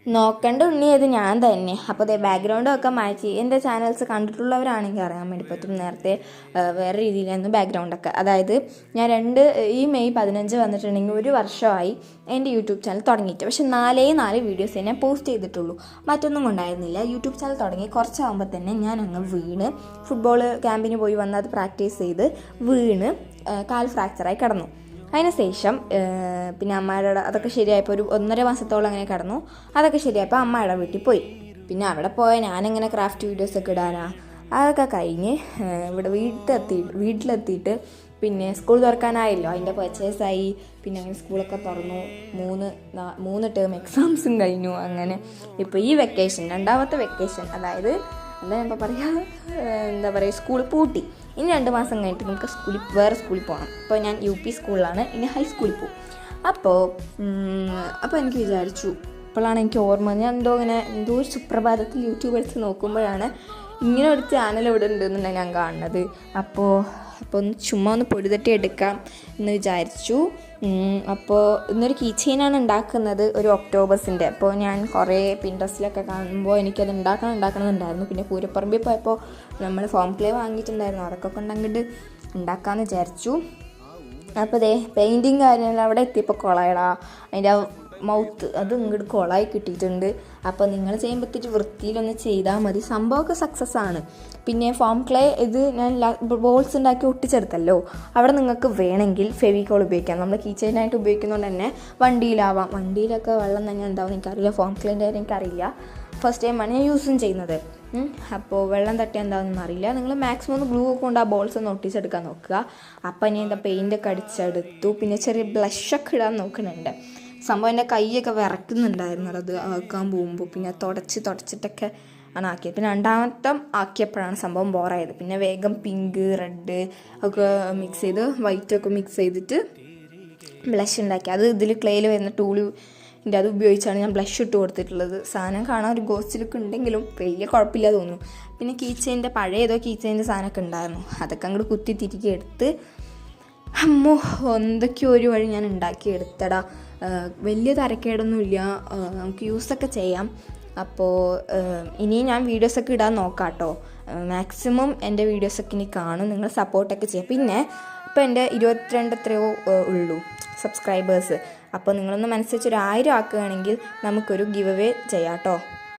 നോക്കേണ്ട ഉണ്ണിയത് ഞാൻ തന്നെ. അപ്പോൾ അതേ ബാക്ക്ഗ്രൗണ്ടൊക്കെ മാറ്റി. എൻ്റെ ചാനൽസ് കണ്ടിട്ടുള്ളവരാണെങ്കിൽ അറിയാൻ വേണ്ടി പറ്റും. നേരത്തെ വേറെ രീതിയിലായിരുന്നു ബാക്ക്ഗ്രൗണ്ടൊക്കെ. അതായത് ഞാൻ ഈ മെയ് 15 വന്നിട്ടുണ്ടെങ്കിൽ 1 വർഷമായി എൻ്റെ യൂട്യൂബ് ചാനൽ തുടങ്ങിയിട്ട്. പക്ഷെ 4 വീഡിയോസേ ഞാൻ പോസ്റ്റ് ചെയ്തിട്ടുള്ളൂ. മറ്റൊന്നും കൊണ്ടായിരുന്നില്ല. യൂട്യൂബ് ചാനൽ തുടങ്ങി കുറച്ചാകുമ്പോൾ തന്നെ ഞാൻ അങ്ങ് വീണ്, ഫുട്ബോൾ ക്യാമ്പിന് പോയി വന്ന് അത് പ്രാക്ടീസ് ചെയ്ത് വീണ് കാൽ ഫ്രാക്ചറായി കിടന്നു. അതിന് ശേഷം പിന്നെ അമ്മയുടെ അതൊക്കെ ശരിയായപ്പോൾ ഒരു 1.5 മാസത്തോളം അങ്ങനെ കിടന്നു. അതൊക്കെ ശരിയായപ്പോൾ അമ്മയുടെ വീട്ടിൽ പോയി. പിന്നെ അവിടെ പോയാൽ ഞാനെങ്ങനെ ക്രാഫ്റ്റ് വീഡിയോസൊക്കെ ഇടാനാ. അതൊക്കെ കഴിഞ്ഞ് ഇവിടെ വീട്ടിലെത്തിയിട്ട് പിന്നെ സ്കൂൾ തുറക്കാനായല്ലോ, അതിൻ്റെ പർച്ചേസായി. പിന്നെ അങ്ങനെ സ്കൂളൊക്കെ തുറന്നു. 3 ടേം എക്സാംസും കഴിഞ്ഞു. അങ്ങനെ ഇപ്പോൾ ഈ വെക്കേഷൻ, 2ാമത്തെ വെക്കേഷൻ, അതായത് എന്താ പറയുക സ്കൂൾ പൂട്ടി. ഇനി 2 മാസം കഴിഞ്ഞിട്ട് നമുക്ക് വേറെ സ്കൂളിൽ പോകണം. ഇപ്പോൾ ഞാൻ UP സ്കൂളിലാണ്, ഇനി ഹൈസ്കൂളിൽ പോകും. അപ്പോൾ എനിക്ക് വിചാരിച്ചു, ഇപ്പോഴാണ് എനിക്ക് ഓർമ്മ, ഞാൻ എന്തോ ഒരു സുപ്രഭാതത്തിൽ യൂട്യൂബ് എടുത്ത് നോക്കുമ്പോഴാണ് ഇങ്ങനെ ഒരു ചാനൽ ഇവിടെ ഉണ്ടെന്നുണ്ടെങ്കിൽ ഞാൻ കാണുന്നത്. അപ്പോൾ ഒന്ന് ചുമ്മാ ഒന്ന് പൊടിതട്ടി എടുക്കാം എന്ന് വിചാരിച്ചു. അപ്പോൾ ഇന്നൊരു കീ ചെയിനാണ് ഉണ്ടാക്കുന്നത്, ഒരു ഒക്ടോബസിൻ്റെ. അപ്പോൾ ഞാൻ കുറേ പിൻട്രസ്റ്റിലൊക്കെ കാണുമ്പോൾ എനിക്കത് ഉണ്ടാക്കണമെന്നുണ്ടായിരുന്നു. പിന്നെ പൂരപ്പറമ്പിൽ പോയപ്പോൾ നമ്മൾ ഫോം ക്ലേ വാങ്ങിയിട്ടുണ്ടായിരുന്നു, അതൊക്കെ കൊണ്ടങ്ങോട്ട് ഉണ്ടാക്കാമെന്ന് വിചാരിച്ചു. അപ്പോൾ പെയിൻറ്റിങ് കാര്യങ്ങൾ അവിടെ എത്തിയപ്പോൾ കൊളയടാ, അതിൻ്റെ മൗത്ത് അത് ഇങ്ങോട്ട് കൊളായി കിട്ടിയിട്ടുണ്ട്. അപ്പോൾ നിങ്ങൾ ചെയ്യുമ്പോഴത്തേക്ക് വൃത്തിയിലൊന്ന് ചെയ്താൽ മതി. സംഭവമൊക്കെ സക്സസ് ആണ്. പിന്നെ ഫോം ക്ലേ ഇത് ഞാൻ ബോൾസ് ഉണ്ടാക്കി ഒട്ടിച്ചെടുത്തല്ലോ, അവിടെ നിങ്ങൾക്ക് വേണമെങ്കിൽ ഫെവിക്കോൾ ഉപയോഗിക്കാം. നമ്മൾ കീ ചെയിനായിട്ട് ഉപയോഗിക്കുന്നതുകൊണ്ട് തന്നെ വണ്ടിയിലാവാം. വണ്ടിയിലൊക്കെ വെള്ളം തന്നെ ഉണ്ടാവും, എനിക്കറിയില്ല. ഫോം ക്ലേൻ്റെ കാര്യം എനിക്കറിയില്ല, ഫസ്റ്റ് ടൈമാണ് ഞാൻ യൂസും ചെയ്യുന്നത്. അപ്പോൾ വെള്ളം തട്ടിയാൽ എന്താണെന്നൊന്നും അറിയില്ല. നിങ്ങൾ മാക്സിമം ഒന്ന് ഗ്ലൂ ഒക്കെ കൊണ്ട് ആ ബോൾസ് ഒന്ന് ഒട്ടിച്ചെടുക്കാൻ നോക്കുക. അപ്പം ഞാൻ പെയിൻ്റൊക്കെ അടിച്ചെടുത്തു. പിന്നെ ചെറിയ ബ്ലഷൊക്കെ ഇടാൻ നോക്കുന്നുണ്ട്. സംഭവം എൻ്റെ കൈയൊക്കെ വിറക്കുന്നുണ്ടായിരുന്നു അത് ആക്കാൻ പോകുമ്പോൾ. പിന്നെ തുടച്ചിട്ടൊക്കെ ആണ് ആക്കിയത്. പിന്നെ 2ാമത്തെ ആക്കിയപ്പോഴാണ് സംഭവം ബോറായത്. പിന്നെ വേഗം പിങ്ക്, റെഡ് ഒക്കെ മിക്സ് ചെയ്ത്, വൈറ്റൊക്കെ മിക്സ് ചെയ്തിട്ട് ബ്ലഷ് ഉണ്ടാക്കി. അത് ഇതിൽ ക്ലേയിൽ വരുന്ന ടൂളിൻ്റെ അത് ഉപയോഗിച്ചാണ് ഞാൻ ബ്ലഷ് ഇട്ട് കൊടുത്തിട്ടുള്ളത്. സാധനം കാണാൻ ഒരു ഗോസ്റ്റ് ലുക്ക് ഉണ്ടെങ്കിലും വലിയ കുഴപ്പമില്ല തോന്നുന്നു. പിന്നെ കീ ചെയിൻ്റെ പഴയ കീ ചെയിൻ്റെ സാധനമൊക്കെ ഉണ്ടായിരുന്നു, അതൊക്കെ അങ്ങോട്ട് കുത്തി തിരികെ എടുത്ത് എന്തൊക്കെയോ ഒരു വഴി ഞാൻ ഉണ്ടാക്കിയെടുത്തടാ. വലിയ തരക്കേടൊന്നുമില്ല, നമുക്ക് യൂസൊക്കെ ചെയ്യാം. അപ്പോൾ ഇനിയും ഞാൻ വീഡിയോസൊക്കെ ഇടാൻ നോക്കാം കേട്ടോ. മാക്സിമം എൻ്റെ വീഡിയോസൊക്കെ ഇനി കാണും, നിങ്ങൾ സപ്പോർട്ടൊക്കെ ചെയ്യാം. പിന്നെ ഇപ്പോൾ എൻ്റെ 22 എത്രയോ ഉള്ളൂ സബ്സ്ക്രൈബേഴ്സ്. അപ്പോൾ നിങ്ങളൊന്ന് മനസ്സിൽ വെച്ചൊരു 1000 ആക്കുകയാണെങ്കിൽ നമുക്കൊരു ഗിവ് അവേ ചെയ്യാം കേട്ടോ.